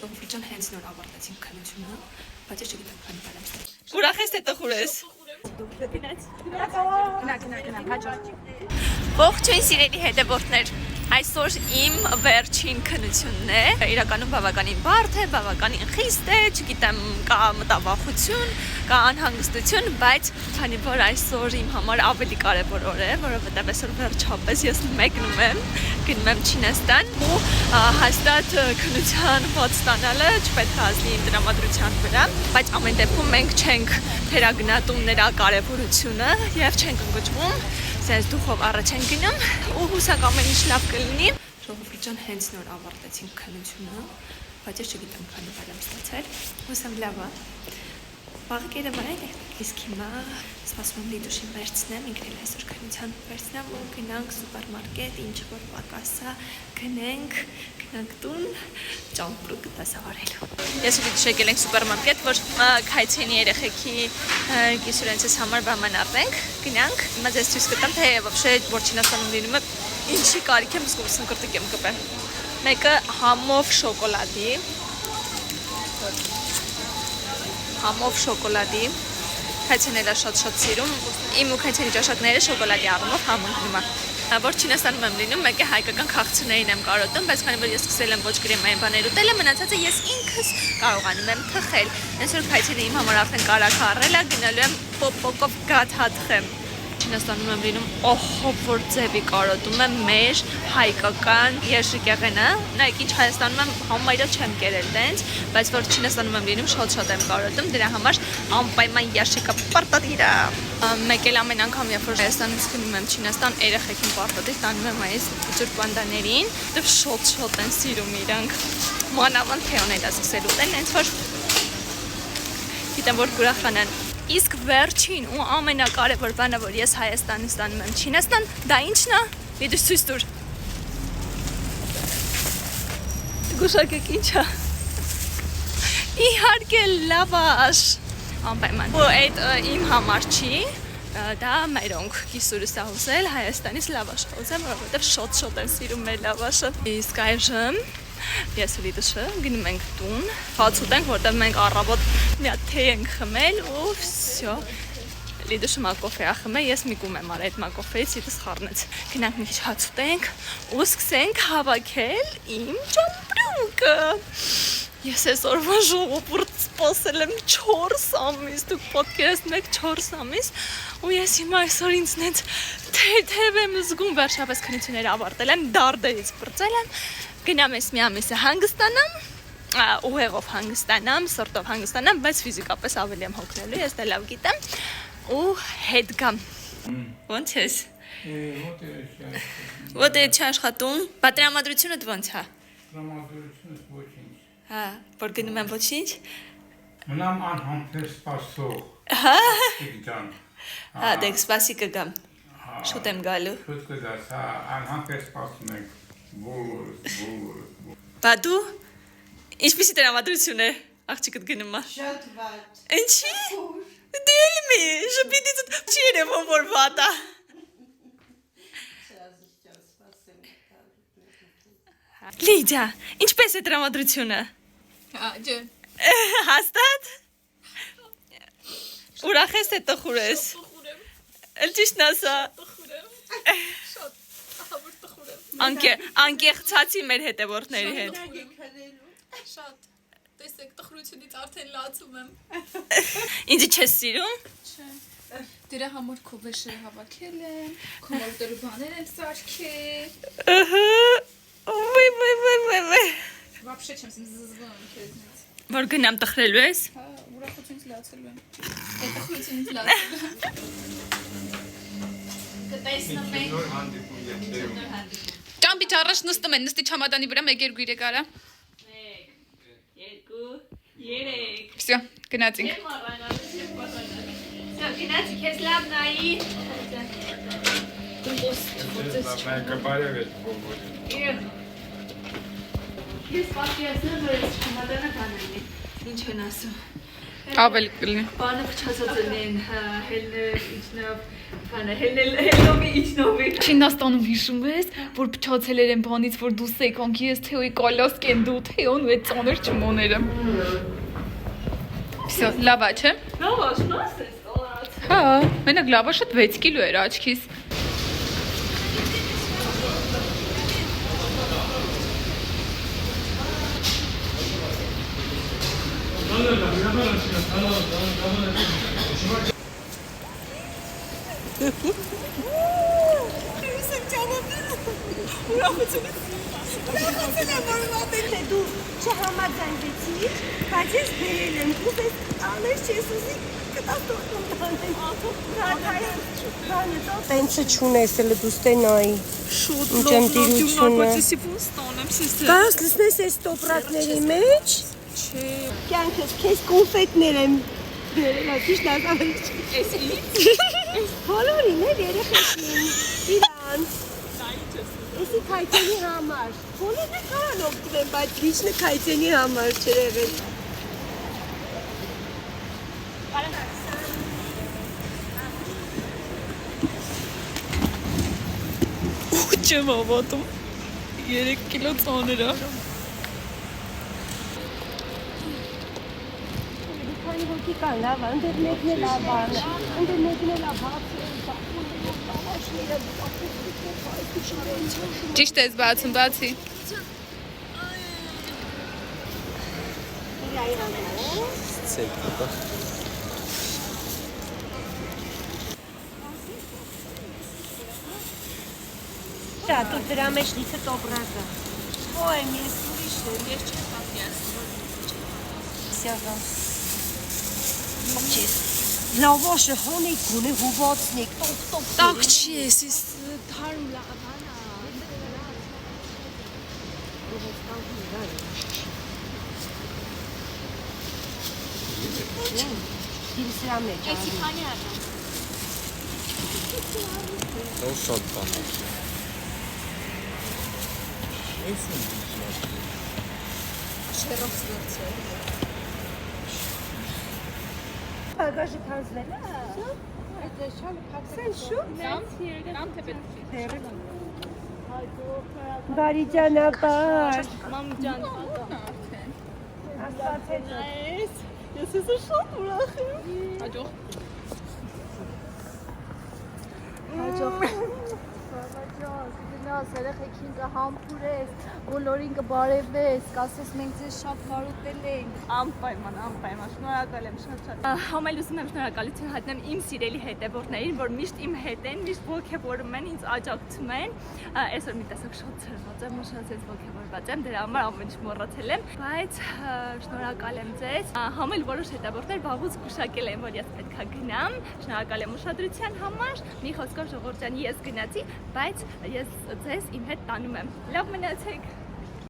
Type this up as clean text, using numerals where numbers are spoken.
Ժողովուրդ հենց նոր ավարտեցինք քննությունը, բայց ես չգիտեմ քանի բան եմ ստացել։ Ուրախ ես թե տխուր ես։ Ողջույն սիրելի հետևորդներ, այսօր իմ վերջին քննությունն է, իրականում բավականին բարդ է, բավականին խիստ է, չգիտեմ կա մտավախություն, կա անհանգստություն, բայց քանի որ այսօր իմ համար ավելի կարևոր օր է, որովհետև այսօր վերջապես ես մեկնում եմ, գնում եմ Չինաստան ու հաստատ քննության հոտ ստանալը չպետք է ազդի իմ տրամադրության վրա, բայց ամեն դեպքում մենք չենք թերագնահատում նրա կարևորությունը եւ չենք ընկճվում, sense դուխով առաջ ենք գնում ու հուսակ ամեն ինչ լավ կլինի։ Ժողովուրդ հենց նոր ավարտեցինք քննությունը, բայց ես չգիտեմ քանի բան եմ ստացել, հուսամ լավ է։ Վաղկերը վայել է, իսկ հիմա սպասում եմ Լիդուշին վերցնեմ, ինքն էլ այսօր քննության վերցնեմ ու գնանք սուպերմարկետ, ինչ որ պակաս է, գնանք տուն, ճամպրուկ դասավարելու։ Ես ու Լիդուշ եկել ենք սուպերմարկետ, որ քայցենի երեխեքի գիսուրենցս համար բաման առնենք, գնանք։ Հիմա ձեզ ցույց կտամ, թե вообще որ Չինաստանում լինում է, ինչի կարիք եմ զգում, սնկրտիկ եմ կպել։ Մեկը համով շոկոլադի համով շոկոլադի, քայցեները շատ սիրում, իմ ու քայցենի ճաշակները շոկոլադի առումով համընկնում է։ Որ Չինաստանում եմ լինում, մեկ է հայկական քաղցրներին եմ կարոտում, բայց քանի որ ես սկսել եմ ոչ կրեմային բաներ ուտելը, մնացածը ես ինքս կարողանում եմ թխել։ Այսօր քայցենը իմ համար արդեն կարաք առել է, գնալու եմ պոպոկով գաթաթխեմ։ Չինաստանում եմ լինում, որ ձևի կարոտում եմ մեր հայկական երշիկեղենը, նայեք ինչ Հայաստանում եմ համարյա չեմ կերել տենց, բայց որ Չինաստանում եմ լինում շատ եմ կարոտում, դրա համար անպայման երշիկը պարտադիր է։ Մեկ էլ ամեն անգամ երբ որ Հայաստանից գնում եմ Չինաստան, երեխեքին պարտադիր տանում եմ այս ջուր պանդաներին, դեռ շատ են սիրում իրանք։ Մանավանդ թեոներ ասել ուտել, հենց որ գիտեմ որ կուրախանան։ Իսկ վերջին ու ամենակարևոր բանը, որ ես Հայաստանից ստանում եմ Չինաստան, դա ի՞նչն է։ Լիդուշ ցույց տուր։ Գուշակեք ի՞նչ է։ Իհարկե լավաշ։ Անպայման։ Ու այդ իմ համար չի, դա մերոնք կիսուրս է ուզել Հայաստանից լավաշ ուզեմ, որովհետև շատ են սիրում մեր լավաշը։ Իսկ այժմ ես ու Լիդուշը գնում ենք տուն, հաց ուտենք, որտեղ մենք առավոտ մի հատ թեյ ենք խմել ու վсё։ Լիդուշը մակոֆե է խմել, ես միգում եմ արել այդ մակոֆեից, իդս խառնեց։ Գնանք մի քիչ հաց ուտենք ու սկսենք հավաքել իմ ճամպրուկը։ Ես այսօրվա ժողովուրդ սպասել եմ 4 ամիս, դուք պատկերացնում եք 4 ամիս ու ես հիմա այսօր ինձնից թեթև եմ զգում, վերջապես քննությունները ավարտել եմ, դարդերից բրծել եմ, գնամ ես մի ամիսը հանգստանամ, ուղեղով հանգստանամ, սրտով հանգստանամ, բայց ֆիզիկապես ավելի եմ հոգնելու, ես դա լավ գիտեմ ու հետ գամ։ Ո՞նց ես։ Ո՞տ է աշխատում։ Պատրամադրությունդ ո՞նց է։ Տրամադրությունս ոչինչ։ Հա, որ գնում եմ ոչինչ։ Մնամ անհամբեր սպասող։ Հա։ Ջան։ Հա, դեք սպասի կգամ։ Շուտ եմ գալու։ Շուտ կգաս, հա, անհամբեր սպասում ենք։ Բա դու ինչպիսի տրամադրություն է աղջիկդ գնում է։ Շատ վատ։ Ինչի։ Դելմի, շփիդից չի երևում որ վատ է։ Լիդիա, ինչպես է տրամադրությունը։ Ջան։ Հաստատ։ Ուրախ ես թե տխուր ես։ Տխուր եմ։ Էլ ճիշտն ասա։ Տխուր եմ։ Շատ ահավոր տխուր եմ։ Անկեղծացի մեր հետևորդների հետ։ Շատ։ Տեսեք, տխրությունից արդեն լացում եմ։ Ինձ չես սիրում։ Չէ։ Դրա համար քո վեշը հավաքել եմ, քո մորտորը բաներ եմ սարքել։ Ահա։ Ոյ։ Вообще չեմ զզվում քեզնից։ Որ գնամ տխրելու ես։ Հա, ուրախությունից լացելու եմ։ Այդ տխրությունից լացելու եմ։ Կտեսնեմ եք։ Ճամփիչ առաջ նստում են, նստի չամադանի վրա 1-2-3 արա։ 1 2 3 Всё, գնացինք։ Գնացի քեզ լավ նայի։ Ես պատկերացնում եմ, որ ես չամադանը կանեմ։ Ինչ են ասում։ Ավել կլինի։ Բանը փչացած են, հելներ, ինչնավ Բանը հելովի իջնովի։ Չինաստանում հիշում ես, որ փչացել էր այն բանից, որ դու սեքոնքի ես թեոյի կոլոսկ են դու թեոն ու այդ ծանր չմոները։ Всё, լավա չէ։ Լավաշ, նոս ես տորած։ Հա, մենակ լավաշը 6 կիլո էր աչքիս։ Դու չհամաձայնվեցի, բայց ես բերել եմ, ուզես անես չես ուզի կտատորում տանեմ։ Տենցը չունես էլը դու ստենայի։ Շուտ Ինչ եմ տիրությունը։ բայց եսի ոնց տանեմ սիստր։ Կարաս լսնես այս տոպրակների մեջ։ Չէ։ Կյանքս քեզ կոնֆետներ եմ բերել, ճիշտ ասած։ Էս ինչ։ Բոլորին էլ երեխեքին, իրանց։ Էսի քայթենի համար։ Բոլորն էլ կարան օգտվեն, բայց լիչնը քայթենի համար չէր եղել։ Չեմ հավատում։ 3 կիլո ծանր է։ Քանի հոգի կան, լավ, ընդեր մեկն է լավ բան, ընդեր մեկն է լավ հաց, Ճիշտ ես բացում, բացի։ Դա դու դրա մեջ լիքը տոպրակը։ Ոյ, ես ուրիշ եմ, ես չեմ պատյաս։ Սյաղա։ Մոքչես։ Լավաշը հոնիկ գունի հուբացնիկ, տոպ։ Տակ չի ես, ես թարմ լավանա։ Դիրի սրա մեջ անի։ քանի առա։ Դու շատ բան ես։ Ագաշի քանզլելա։ Սեն շու։ Բարի ճանապարհ։ Մամ ջան։ Աստված հետ։ Ես ես շատ ուրախ եմ։ Հաջող։ Հաջող։ Գնաս երեխեքին կհամբուրես, բոլորին կբարևես, կասես մենք ձեզ շատ բարուտել ենք։ Անպայման, շնորհակալ եմ շատ։ Համել ուզում եմ շնորհակալություն հայտնեմ իմ սիրելի հետևորդներին, որ միշտ իմ հետ են, միշտ ողջևորում են, ինձ աջակցում են։ Այսօր մի տեսակ շատ ցրված եմ, շատ ես ողջևորված եմ, դրա համար ամեն ինչ մոռացել եմ, բայց շնորհակալ եմ ձեզ։ Համել որոշ հետևորդներ վաղուց գուշակել են, որ ես պետքա գնամ։ Շնորհակալ եմ ուշադրության համար։ Մի խոսքով Ժողովուրդ ջան, ես գնացի, բայց ես ձեզ իմ հետ տանում եմ։ Լավ մնացեք։